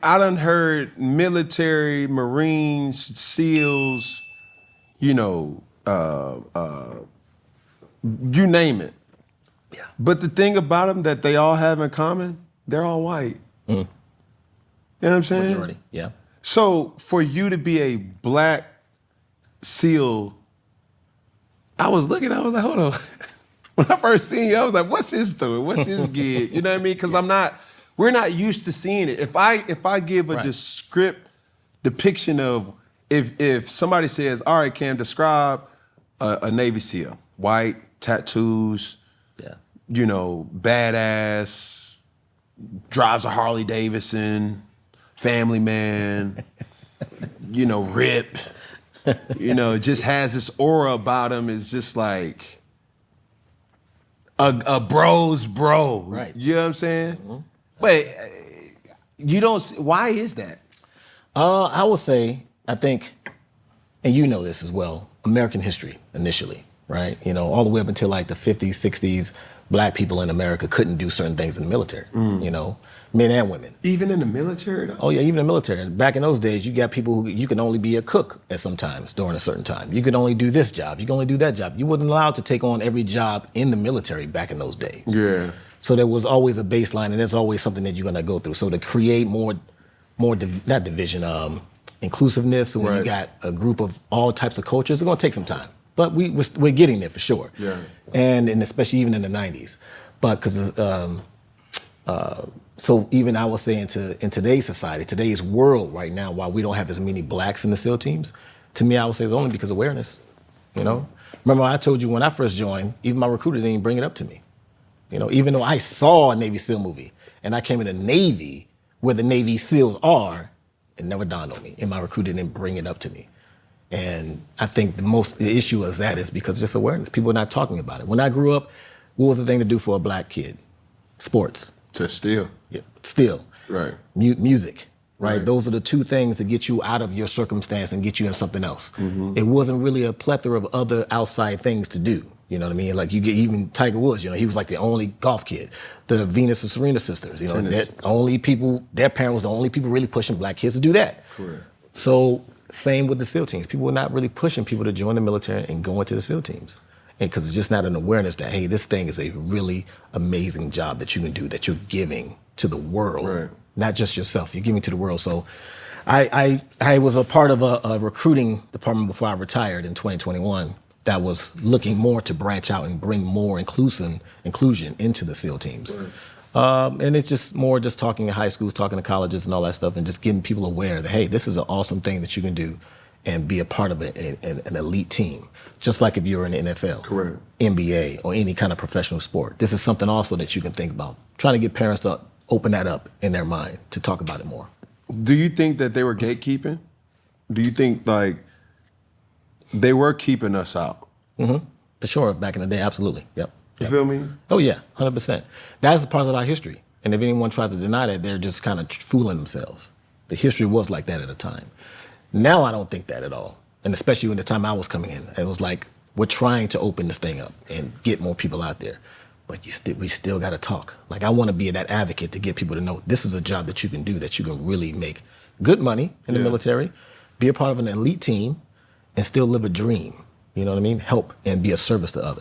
I done heard military, Marines, SEALs, you know, you name it. Yeah. But the thing about them that they all have in common, they're all white. You know what I'm saying? Majority, yeah. So for you to be a black SEAL, I was looking, I was like, hold on. When I first seen you, I was like, what's his story? What's his gig? You know what I mean? Because we're not used to seeing it. If I give a depiction of, if somebody says, all right, Cam, describe a Navy SEAL, white, tattoos, you know, badass, drives a Harley Davidson, family man, you know, rip, you know, just has this aura about him. It's just like a bro's bro. Right. You know what I'm saying? But you don't, why is that? I would say, I think, and you know this as well, American history initially, right? You know, all the way up until like the 50s, 60s, black people in America couldn't do certain things in the military, you know, men and women. Even in the military though? Oh yeah, even in the military. Back in those days, you got people who, you can only be a cook at some times during a certain time. You could only do this job. You can only do that job. You wasn't allowed to take on every job in the military back in those days. Yeah. So there was always a baseline, and there's always something that you're gonna go through. So to create more not division, inclusiveness, so when you got a group of all types of cultures, it's gonna take some time. But we're getting there for sure. Yeah. And especially even in the 90s. But because so even I would say in today's society, today's world right now, while we don't have as many blacks in the SEAL teams, to me I would say it's only because of awareness. You know, remember I told you when I first joined, even my recruiter didn't even bring it up to me. You know, even though I saw a Navy SEAL movie and I came in the Navy where the Navy SEALs are, it never dawned on me, and my recruiter didn't bring it up to me. And I think the issue is because just awareness. People are not talking about it. When I grew up, what was the thing to do for a black kid? Sports. To steal. Yeah, still. Right. Music, right? Right. Those are the two things that get you out of your circumstance and get you in something else. It wasn't really a plethora of other outside things to do. You know what I mean? Like you get even Tiger Woods, you know, he was like the only golf kid. The Venus and Serena sisters, you know, their parents was the only people really pushing black kids to do that. Correct. So same with the SEAL teams. People were not really pushing people to join the military and go into the SEAL teams. And because it's just not an awareness that, hey, this thing is a really amazing job that you can do, that you're giving to the world, Right. Not just yourself, you're giving to the world. So I was a part of a recruiting department before I retired in 2021 that was looking more to branch out and bring more inclusion into the SEAL teams. Right. And it's just more just talking to high schools, talking to colleges and all that stuff, and just getting people aware that, hey, this is an awesome thing that you can do and be a part of an elite team. Just like if you're in the NFL, Correct. NBA, or any kind of professional sport. This is something also that you can think about. Trying to get parents to open that up in their mind to talk about it more. Do you think that they were gatekeeping? Do you think like they were keeping us out? For sure, back in the day, absolutely. Yep. You feel me? Oh yeah, 100%. That's a part of our history. And if anyone tries to deny that, they're just kind of fooling themselves. The history was like that at a time. Now I don't think that at all. And especially when the time I was coming in, it was like, we're trying to open this thing up and get more people out there. But we still got to talk. Like, I want to be that advocate to get people to know this is a job that you can do, that you can really make good money in the military, be a part of an elite team, and still live a dream. You know what I mean? Help and be a service to others.